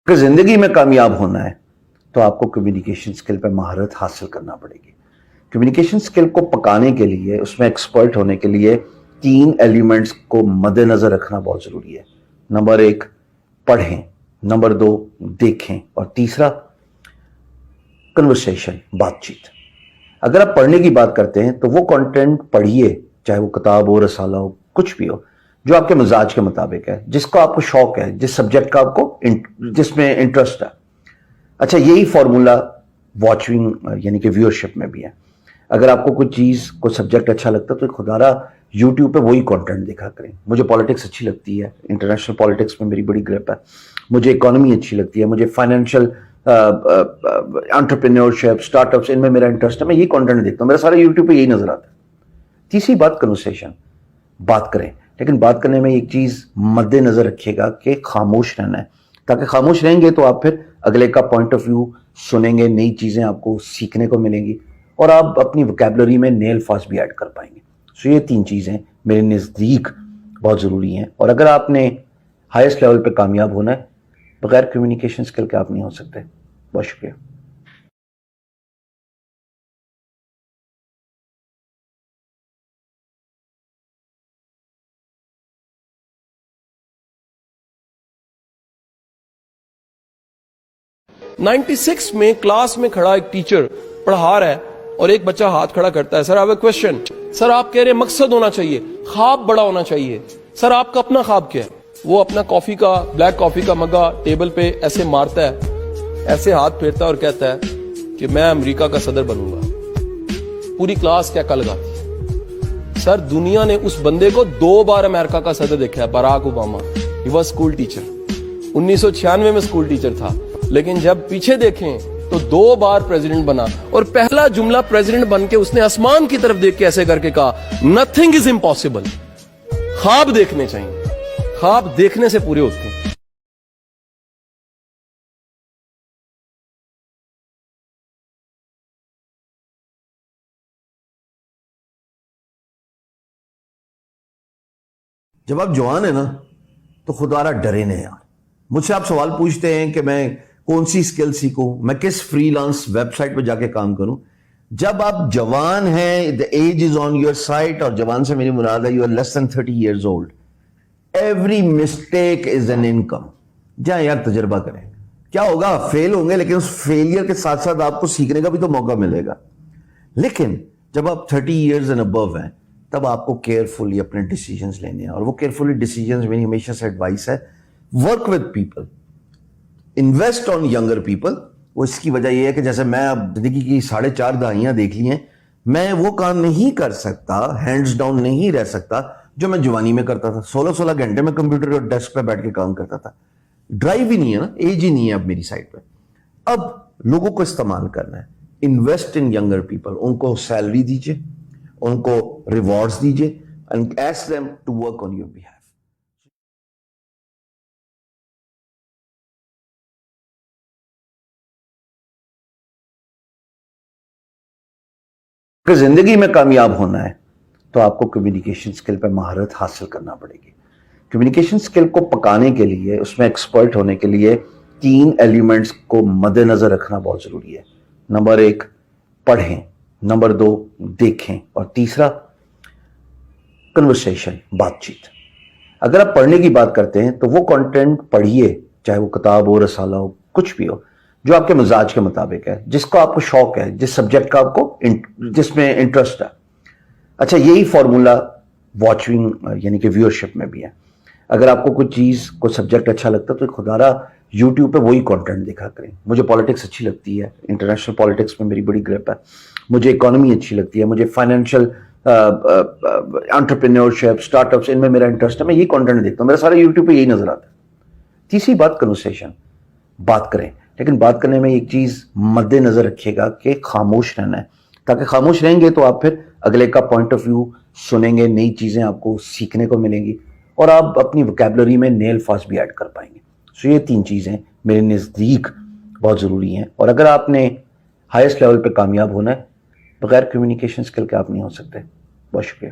کہ زندگی میں کامیاب ہونا ہے تو آپ کو کمیونیکیشن سکل پہ مہارت حاصل کرنا پڑے گی. کمیونیکیشن سکل کو پکانے کے لیے، اس میں ایکسپرٹ ہونے کے لیے 3 ایلیمنٹس کو مد نظر رکھنا بہت ضروری ہے. نمبر 1 پڑھیں، نمبر 2 دیکھیں، اور تیسرا کنورسیشن، بات چیت. اگر آپ پڑھنے کی بات کرتے ہیں تو وہ کنٹینٹ پڑھیے، چاہے وہ کتاب ہو، رسالہ ہو، کچھ بھی ہو، جو آپ کے مزاج کے مطابق ہے، جس کو آپ کو شوق ہے، جس سبجیکٹ کا آپ کو جس میں انٹرسٹ ہے. اچھا، یہی فارمولا واچنگ یعنی کہ ویورشپ میں بھی ہے. اگر آپ کو کوئی چیز، کوئی سبجیکٹ اچھا لگتا ہے تو خدا را یوٹیوب پہ وہی کنٹینٹ دیکھا کریں. مجھے پالیٹکس اچھی لگتی ہے، انٹرنیشنل پالیٹکس میں میری بڑی گرپ ہے. مجھے اکانومی اچھی لگتی ہے، مجھے فائنینشیل انٹرپرینیورشپ، اسٹارٹ اپس، ان میں میرا انٹرسٹ ہے. میں یہ کنٹینٹ دیکھتا ہوں، میرا سارا یوٹیوب پہ یہی نظر آتا ہے. تیسری بات کنورسیشن، بات کریں. لیکن بات کرنے میں ایک چیز مد نظر رکھیے گا کہ خاموش رہنا ہے، تاکہ خاموش رہیں گے تو آپ پھر اگلے کا پوائنٹ آف ویو سنیں گے، نئی چیزیں آپ کو سیکھنے کو ملیں گی، اور آپ اپنی وکیبلری میں نئے الفاظ بھی ایڈ کر پائیں گے. سو یہ 3 چیزیں میرے نزدیک بہت ضروری ہیں. اور اگر آپ نے ہائیسٹ لیول پہ کامیاب ہونا ہے، بغیر کمیونیکیشن اسکل کے آپ نہیں ہو سکتے. بہت شکریہ. نائنٹی سکس میں کلاس میں کھڑا ایک ٹیچر پڑھا رہا ہے اور ایک بچہ ہاتھ کھڑا کرتا ہے، سر آئی ہیو اے کوسچن. سر آپ کہہ رہے ہیں مقصد ہونا چاہیے، خواب بڑا ہونا چاہیے. سر آپ کا اپنا خواب کیا ہے؟ وہ اپنا کافی کا، بلیک کافی کا مگا ٹیبل پہ ایسے مارتا ہے، ایسے ہاتھ پھیرتا ہے اور کہتا ہے کہ میں امریکہ کا صدر بنوں گا. پوری کلاس کیا لگاتی ہے؟ سر دنیا نے اس بندے کو 2 بار امریکہ کا صدر دیکھا ہے، Barack Obama. He was school teacher, 1996 میں اسکول ٹیچر تھا، لیکن جب پیچھے دیکھیں تو 2 بار پریزیڈنٹ بنا. اور پہلا جملہ پریزیڈنٹ بن کے اس نے آسمان کی طرف دیکھ کے ایسے کر کے کہا، نتھنگ از امپاسبل. خواب دیکھنے چاہیے، خواب دیکھنے سے پورے ہوتے ہیں. جب آپ جوان ہیں نا تو خدا را ڈرے نہیں یار. مجھ سے آپ سوال پوچھتے ہیں کہ میں کون سی اسکل سیکھوں، میں کس فری لانس ویب سائٹ پہ جا کے کام کروں. جب آپ جوان ہیں، the age is on your side، اور جوان سے میری مراد ہے you are less than 30 years old. Every mistake is an income. جائیں یار تجربہ کریں. کیا ہوگا؟ فیل ہوں گے، لیکن اس فیلئر کے ساتھ ساتھ آپ کو سیکھنے کا بھی تو موقع ملے گا. لیکن جب آپ 30 ایئرز اینڈ ابو ہیں، تب آپ کو کیئرفلی اپنے ڈیسیجنز لینے ہیں. اور وہ کیئرفلی ڈیسیجنز میری ہمیشہ سے ایڈوائس ہے، work with people, invest on younger people. وہ اس کی وجہ یہ ہے کہ جیسے میں اب زندگی کی 4.5 دہائیاں دیکھ لی ہیں، میں وہ کام نہیں کر سکتا، ہینڈز ڈاؤن نہیں رہ سکتا جو میں جوانی میں کرتا تھا. 16 گھنٹے میں کمپیوٹر اور ڈیسک پہ بیٹھ کے کام کرتا تھا. ڈرائیو ہی نہیں ہے نا، ایج ہی نہیں ہے اب میری سائڈ پہ. اب لوگوں کو استعمال کرنا ہے. انویسٹ ان ینگر پیپل، ان کو سیلری دیجیے، ان کو ریوارڈز دیجیے، and ask them to work on your behalf. کہ زندگی میں کامیاب ہونا ہے تو آپ کو کمیونیکیشن سکل پہ مہارت حاصل کرنا پڑے گی. کمیونیکیشن سکل کو پکانے کے لیے، اس میں ایکسپرٹ ہونے کے لیے 3 ایلیمنٹس کو مد نظر رکھنا بہت ضروری ہے. نمبر 1 پڑھیں، نمبر 2 دیکھیں، اور تیسرا کنورسیشن، بات چیت. اگر آپ پڑھنے کی بات کرتے ہیں تو وہ کنٹینٹ پڑھیے، چاہے وہ کتاب ہو، رسالہ ہو، کچھ بھی ہو، جو آپ کے مزاج کے مطابق ہے، جس کو آپ کو شوق ہے، جس سبجیکٹ کا آپ کو جس میں انٹرسٹ ہے. اچھا، یہی فارمولا واچنگ یعنی کہ ویورشپ میں بھی ہے. اگر آپ کو کوئی چیز، کوئی سبجیکٹ اچھا لگتا ہے تو خدا را یوٹیوب پہ وہی کنٹینٹ دیکھا کریں. مجھے پالیٹکس اچھی لگتی ہے، انٹرنیشنل پالیٹکس میں میری بڑی گرپ ہے. مجھے اکانومی اچھی لگتی ہے، مجھے فائنینشیل انٹرپرینیورشپ، اسٹارٹ اپس، ان میں میرا انٹرسٹ ہے. میں یہ کنٹینٹ دیکھتا ہوں، میرا سارا یوٹیوب پہ یہی نظر آتا ہے. تیسری بات کنورسیشن، بات کریں. لیکن بات کرنے میں ایک چیز مد نظر رکھیے گا کہ خاموش رہنا ہے، تاکہ خاموش رہیں گے تو آپ پھر اگلے کا پوائنٹ آف ویو سنیں گے، نئی چیزیں آپ کو سیکھنے کو ملیں گی، اور آپ اپنی وکیبلری میں نئے الفاظ بھی ایڈ کر پائیں گے. سو یہ 3 چیزیں میرے نزدیک بہت ضروری ہیں. اور اگر آپ نے ہائیسٹ لیول پہ کامیاب ہونا ہے، بغیر کمیونیکیشن اسکل کے آپ نہیں ہو سکتے. بہت شکریہ.